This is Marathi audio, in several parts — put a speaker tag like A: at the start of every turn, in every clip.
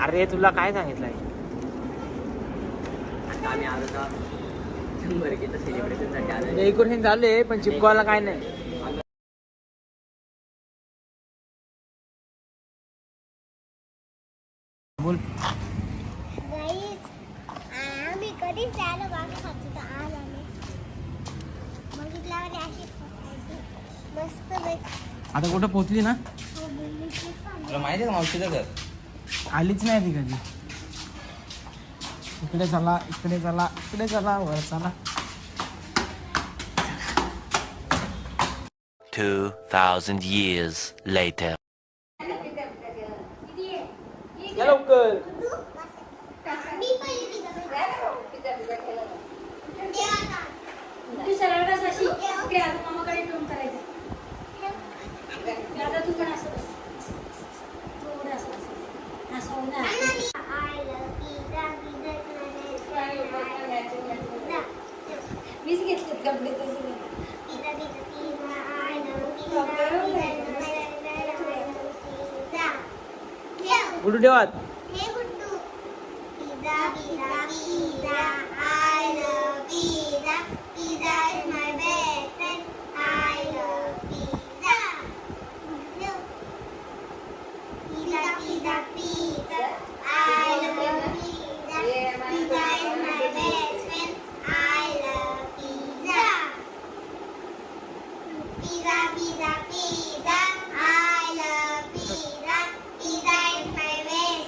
A: अरे तुला काय सांगितलंय? डेकोरेशन चालू आहे पण चिपकवायला काय नाही. बोल. आता कुठं पोहोचली ना?
B: तुला माहिती आहे का मावशीचं घर?
A: आलीच नाही ती कधी. इकडे चला, इकडे चला, इकडे चला, वर चला.
C: 2000 years later.
A: या लवकर.
D: मीच घेतलेत कपडे
A: गुडू ठेवात.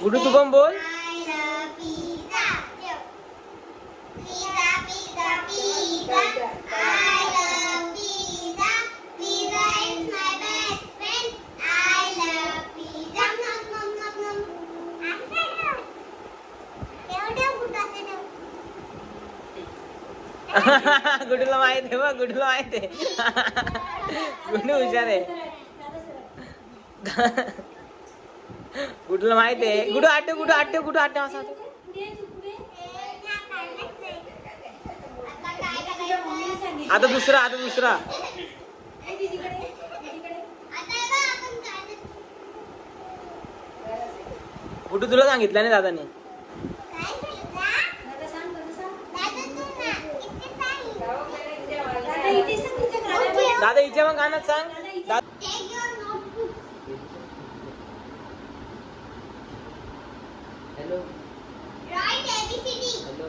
A: गुडू तू पण बोल. गुडूला माहित आहे बघ, गुडूला माहित आहे. गुडू हुशार आहे. गुडूला माहित आहे. गुडू आठव, गुडू आठव, गुडू आठव असं. आता दुसरा, आता दुसरा. गुडू तुला सांगितलं नाही दादाने? दादा हिच्या मग गाण्यात सांग.
B: हॅलो. हॅलो.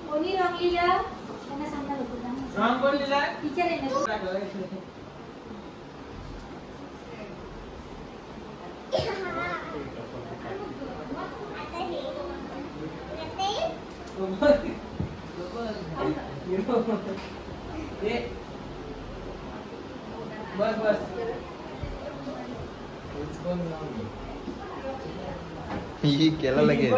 D: कोणी रॉंग लिहिलं त्यांना सांगा लोक.
A: रॉंग कोण लिहिलाय?
D: टीचर आहे ना.
A: बस बस.
B: ही केला लगेच.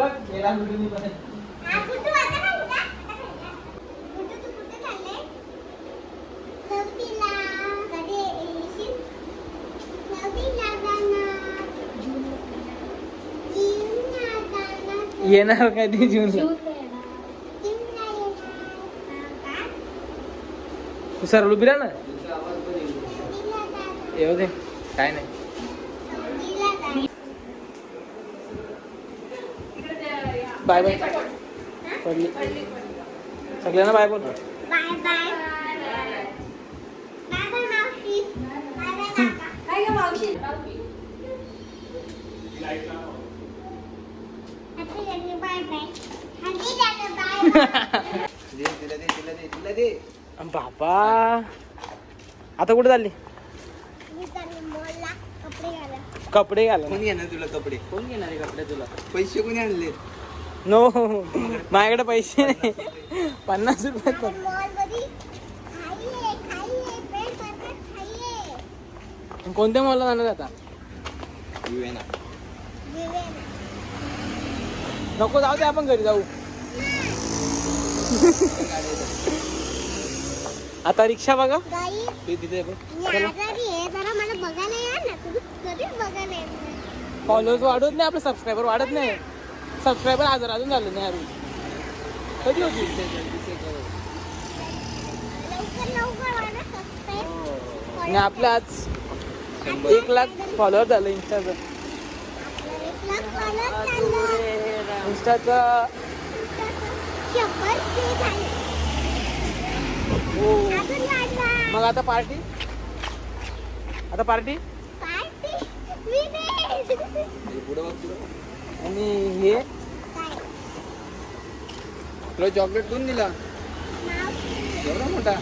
A: येणार कधी जूनला? तू सर उभी राहा ना. येऊ दे, काय नाही. Bye bye. पडली सगळ्यांना बाय बोल.
E: Bye bye. Bye bye.
D: मावशी
B: तिला दे
A: बाबा आता कुठे चालली कपडे घाला
B: कोण घेणार तुला कपडे?
A: कोण घेणार आहे कपडे तुला
B: पैसे कोणी आणले?
A: नो माझ्याकडे पैसे नाही 50 रुपये कोणत्या मॉलला जाणार आता नको जाऊ दे आपण घरी जाऊ आता रिक्षा बघा
B: तिथे
A: फॉलोअर्स वाढत नाही आपले सबस्क्रायबर वाढत नाही सबस्क्रायबर अजून झालं नाही अजून कधी होती आणि आपल्या आज 1 लाख फॉलोअर झालं इंस्टाचं इंस्टाचं मग आता पार्टी आणि हे
B: तुला चॉकलेट कोण दिला? एवढा मोठा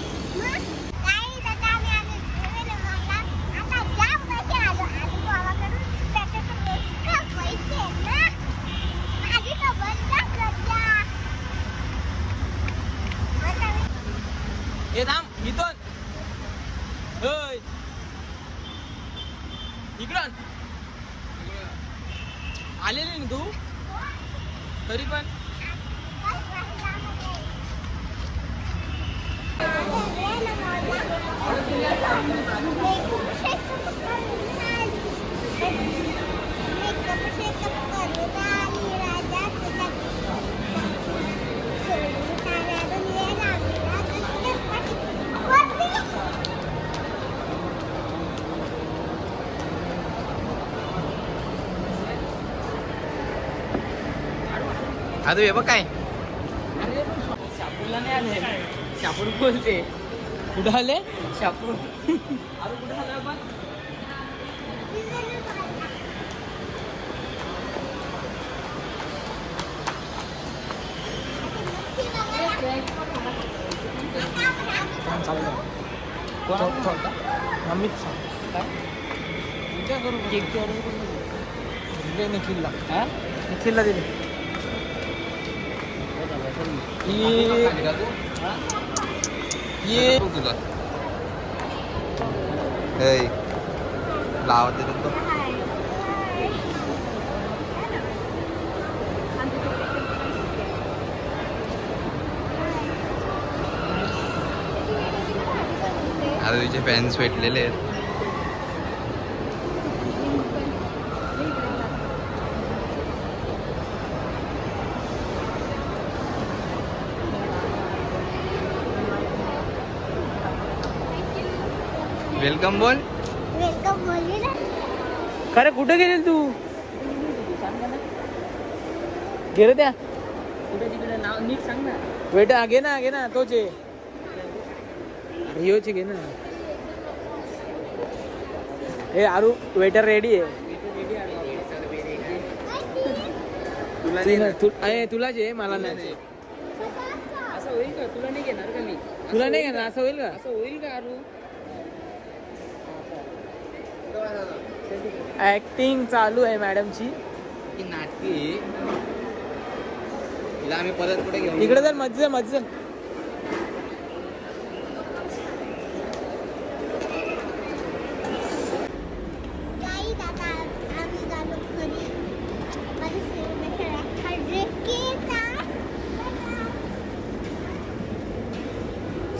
A: हे थांब इथून इकडं आलेली ना तू तरी पण
B: आता हे बघ काय
A: शापूरला नाही आले शापूर बोलते कुठं आले शापूर अरे कुठं आलं आपण मम्मीच करू केकची ऑर्डर करून निखिलला निखिलला दिले ये
B: तुला लावत तो आता तुझे फॅन्स भेटलेले आहेत वेलकम बोल
A: खरं कुठे गेली तू गेलं त्या कुठे तिकडे नाव नीट सांग ना वेटा घे ना तोच आहे रिओचे घे ना हे आरू वेटर रेडी आहे तुलाच आहे मला नाही असं होईल का तुला नाही घेणार का मी तुला नाही घेणार असं होईल का आरू ऍक्टिंग चालू आहे मॅडमची
B: नाटकी तिला आम्ही परत कुठे घेऊन
A: इकडे जर मज्जा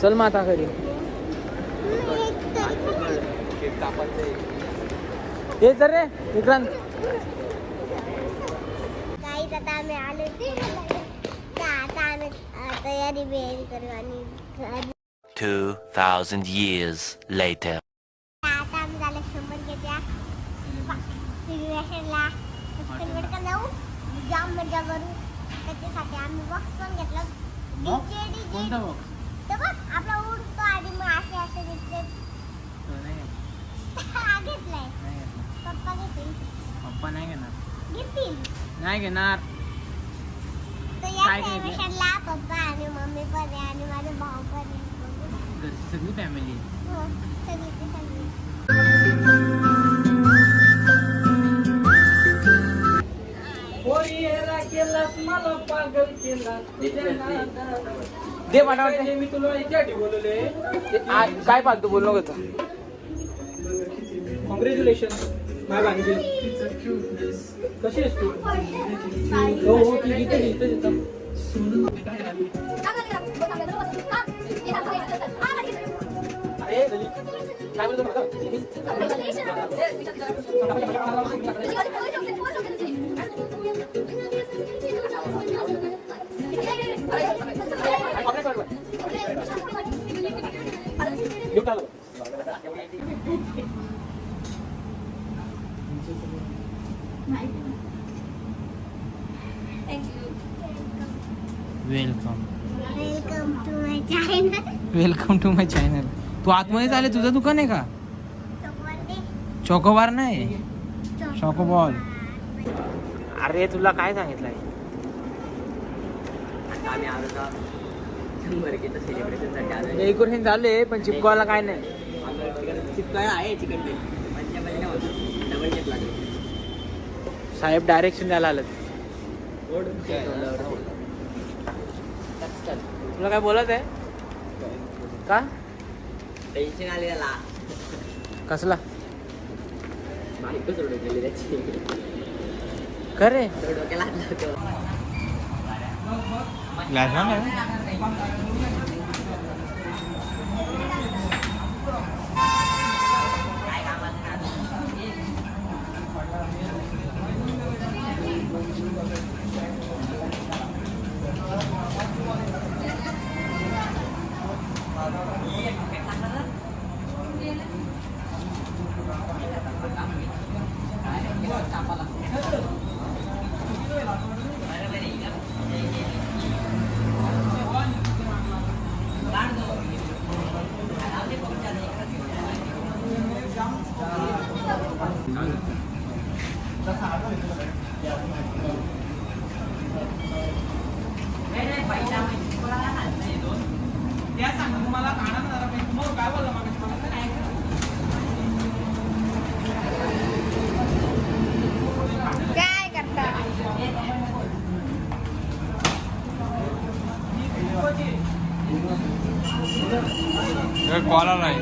A: चल माता घरी हे जर रे विक्रांत
D: आता आम्ही आलो आता आम्ही तयारी बियारी करू आणि
C: 2000 years later.
D: आता आम्ही झालं 100 घेत्या सिनेमेशनला पटकन जाऊ जाम मजा करू त्याच्यासाठी आम्ही बॉक्स पण घेतला डीजे तर बघ आपला उडतो आधी मग असे दिसते हा घेतलाय.
A: नाही घेतला.
D: पप्पा घेतील.
A: पप्पा नाही घेणार.
D: घेतील.
A: नाही घेणार.
D: तर या
A: काय घेतलंय?
D: सेलिब्रेशनला पप्पा आणि मम्मी पण आहे आणि माझा भाऊ पण आहे.
A: घरची सगळी फॅमिली.
D: हो, सगळीची सगळी.
A: दे मला मी तुला काय फालतू बोलू नको. कॉंग्रॅच्युलेशन माय भांजी. कशी आहेस तू? हो हो ठीक इथे इथे काय बोलतो welcome
D: welcome to my channel.
A: Welcome to my channel. तू आतमध्ये चाले, तुझं दुकान आहे का? चोकोबार नाही, चोकोबॉल. अरे तुला काय सांगितलंय? डेकोरेशन चालू आहे पण चिपकवायला काय नाही.
B: चिपकाय आहे चिकन
A: साहेब डायरेक्शन द्यायला आलं. तुला काय बोलत आहे का?
B: टेन्शन आले त्याला.
A: कसला
B: बायको सोडून गेली त्याची.
A: खरे
B: डोक्याला हात लावतो.
D: काय करता?
A: कॉल आलाय.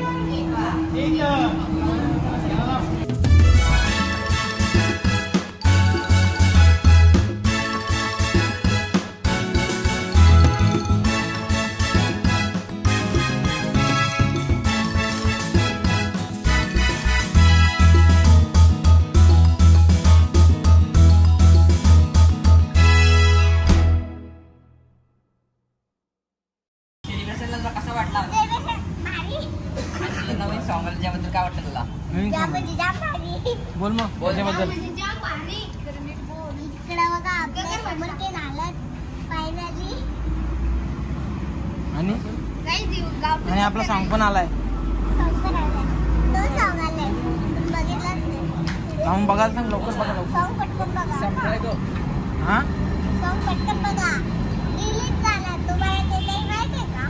B: कसा वाटला नवीन सॉंग त्याबद्दल काय वाटतं तुला?
A: बोल मग त्याच्याबद्दल.
D: इकडं बघा आपल्या समोर ते झालं फायनली.
A: आणि आपला सॉन्ग पण आलाय.
D: सॉंग आलाय. तो सॉंग आलाय. बघितलंच नाही.
A: जाऊन बघायला सांग लवकर बघा लवकर.
D: सॉंग पटकन बघा.
A: हा
D: सॉंग पटकन बघा. रिलीज झाला. तुम्हाला ते काही माहिती आहे का?